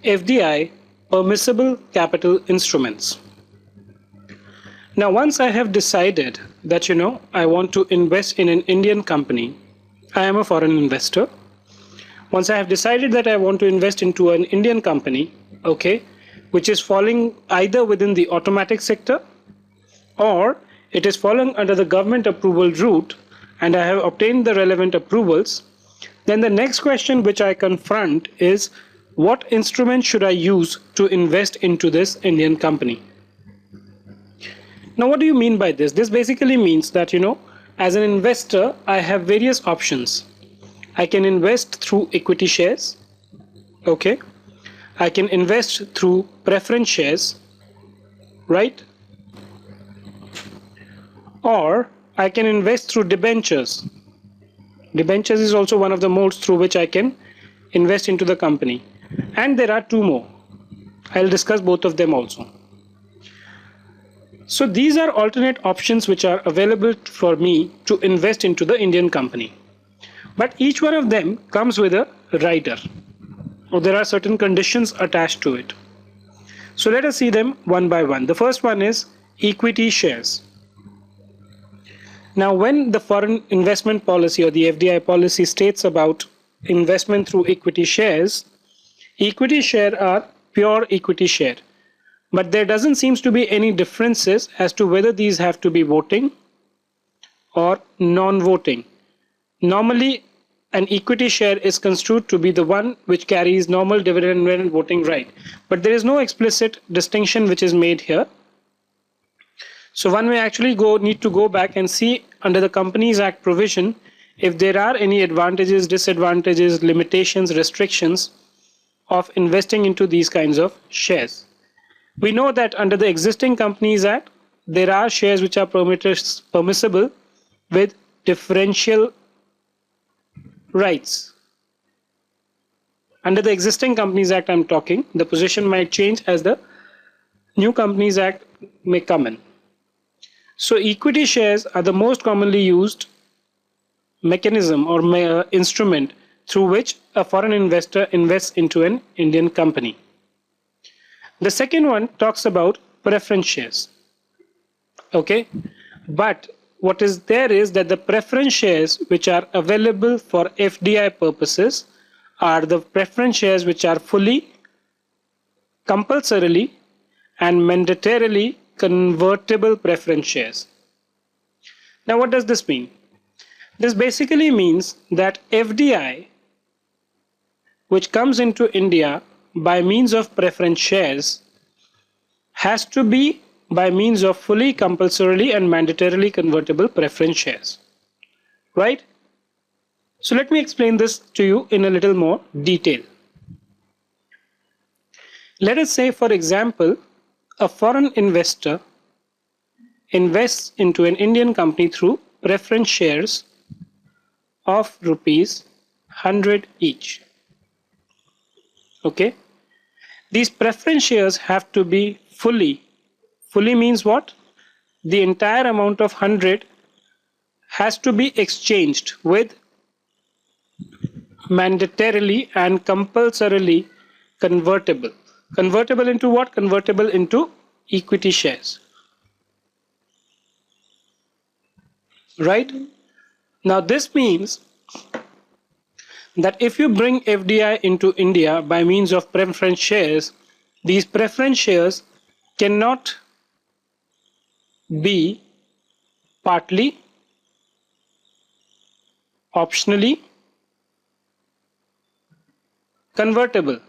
FDI, Permissible Capital Instruments. Now, once I have decided that, I want to invest in an Indian company, I am a foreign investor. Once I have decided that I want to invest into an Indian company, okay, which is falling either within the automatic sector or it is falling under the government approval route and I have obtained the relevant approvals, then the next question which I confront is what instrument should I use to invest into this Indian company? Now, what do you mean by this? This basically means that, as an investor, I have various options. I can invest through equity shares, okay? I can invest through preference shares, right? Or I can invest through debentures. Debentures is also one of the modes through which I can invest into the company. And there are two more. I'll discuss both of them also. So these are alternate options which are available for me to invest into the Indian company. But each one of them comes with a rider, or there are certain conditions attached to it. So let us see them one by one. The first one is equity shares. Now, when the foreign investment policy or the FDI policy states about investment through equity shares are pure equity share. But there doesn't seem to be any differences as to whether these have to be voting or non-voting. Normally, an equity share is construed to be the one which carries normal dividend and voting right. But there is no explicit distinction which is made here. So one may actually need to go back and see under the Companies Act provision if there are any advantages, disadvantages, limitations, restrictions of investing into these kinds of shares. We know that under the existing Companies Act, there are shares which are permissible with differential rights. Under the existing Companies Act I'm talking, the position might change as the new Companies Act may come in. So equity shares are the most commonly used mechanism or instrument through which a foreign investor invests into an Indian company. The second one talks about preference shares. Okay, but what is there is that the preference shares which are available for FDI purposes are the preference shares which are fully, compulsorily, and mandatorily convertible preference shares. Now, what does this mean? This basically means that FDI, which comes into India by means of preference shares, has to be by means of fully, compulsorily, and mandatorily convertible preference shares. Right? So let me explain this to you in a little more detail. Let us say, for example, a foreign investor invests into an Indian company through preference shares of rupees 100 each. Okay, these preference shares have to be fully means what? The entire amount of 100 has to be exchanged with mandatorily and compulsorily convertible. Convertible into what? Convertible into equity shares. Right? Now this means that if you bring FDI into India by means of preference shares, these preference shares cannot be partly, optionally convertible.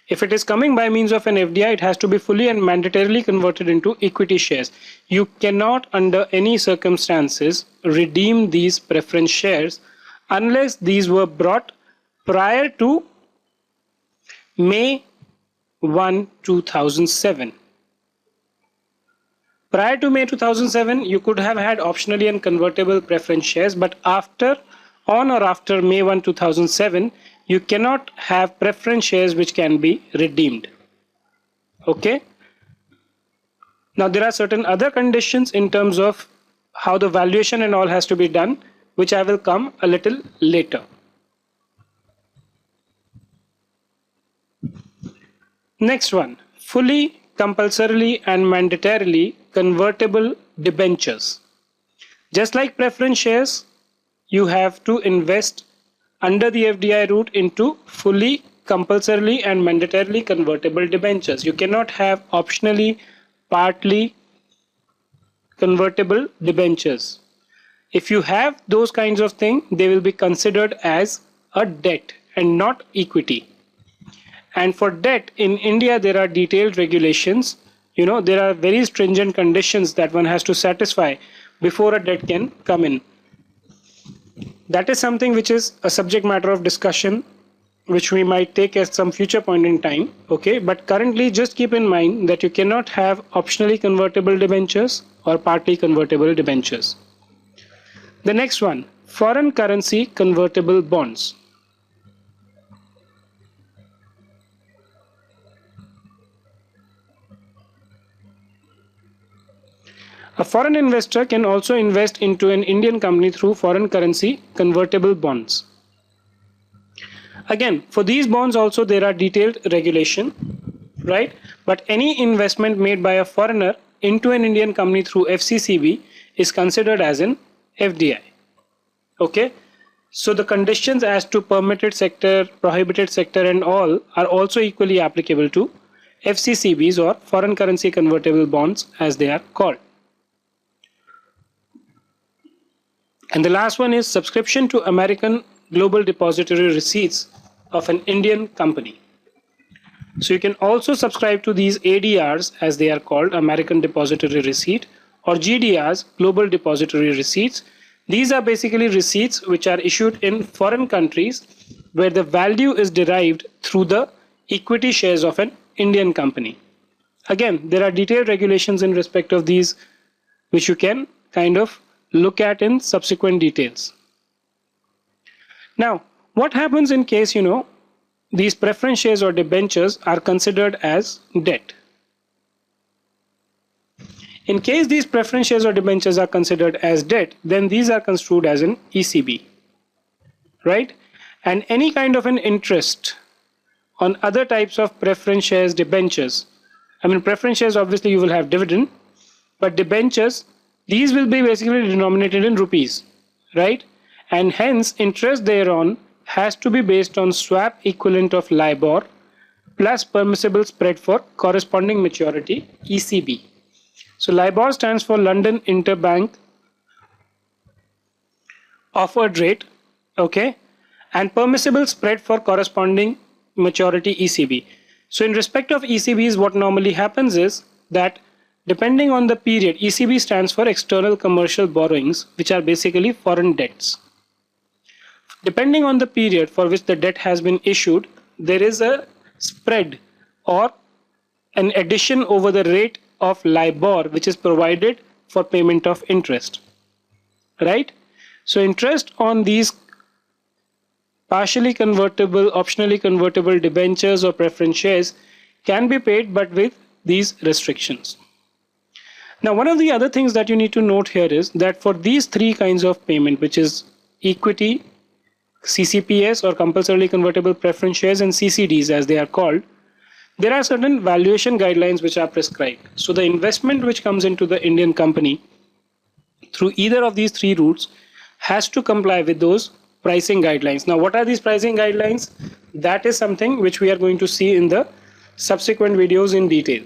If it is coming by means of an FDI, it has to be fully and mandatorily converted into equity shares. You cannot under any circumstances redeem these preference shares unless these were brought prior to May 1, 2007. Prior to May 2007, you could have had optionally and convertible preference shares, but on or after May 1, 2007, you cannot have preference shares which can be redeemed. Okay. Now there are certain other conditions in terms of how the valuation and all has to be done, which I will come a little later. Next one, fully, compulsorily and mandatorily convertible debentures. Just like preference shares, you have to invest under the FDI route into fully, compulsorily and mandatorily convertible debentures. You cannot have optionally, partly convertible debentures. If you have those kinds of things, they will be considered as a debt and not equity. And for debt in India, there are detailed regulations. There are very stringent conditions that one has to satisfy before a debt can come in. That is something which is a subject matter of discussion, which we might take at some future point in time. Okay, but currently just keep in mind that you cannot have optionally convertible debentures or partly convertible debentures. The next one, foreign currency convertible bonds. A foreign investor can also invest into an Indian company through foreign currency convertible bonds. Again, for these bonds also there are detailed regulation, right? But any investment made by a foreigner into an Indian company through FCCB is considered as an FDI. Okay, so the conditions as to permitted sector, prohibited sector and all are also equally applicable to FCCBs or foreign currency convertible bonds as they are called. And the last one is subscription to American Global Depository Receipts of an Indian company. So you can also subscribe to these ADRs as they are called, American Depository Receipt, or GDRs, Global Depository Receipts. These are basically receipts which are issued in foreign countries where the value is derived through the equity shares of an Indian company. Again, there are detailed regulations in respect of these which you can kind of look at in subsequent details. Now, what happens in case, these preference shares or debentures are considered as debt? In case these preference shares or debentures are considered as debt, then these are construed as an ECB, right? And any kind of an interest on other types of preference shares, debentures. Preference shares, obviously you will have dividend, but debentures, these will be basically denominated in rupees, right? And hence interest thereon has to be based on swap equivalent of LIBOR plus permissible spread for corresponding maturity, ECB. So LIBOR stands for London Interbank Offered Rate, okay, and permissible spread for corresponding maturity, ECB. So in respect of ECBs, what normally happens is that depending on the period, ECB stands for external commercial borrowings, which are basically foreign debts. Depending on the period for which the debt has been issued, there is a spread or an addition over the rate of LIBOR which is provided for payment of interest, right? So interest on these partially convertible, optionally convertible debentures or preference shares can be paid, but with these restrictions. Now, one of the other things that you need to note here is that for these three kinds of payment, which is equity, CCPS or compulsorily convertible preference shares, and CCDs as they are called, there are certain valuation guidelines which are prescribed. So the investment which comes into the Indian company through either of these three routes has to comply with those pricing guidelines. Now, what are these pricing guidelines? That is something which we are going to see in the subsequent videos in detail.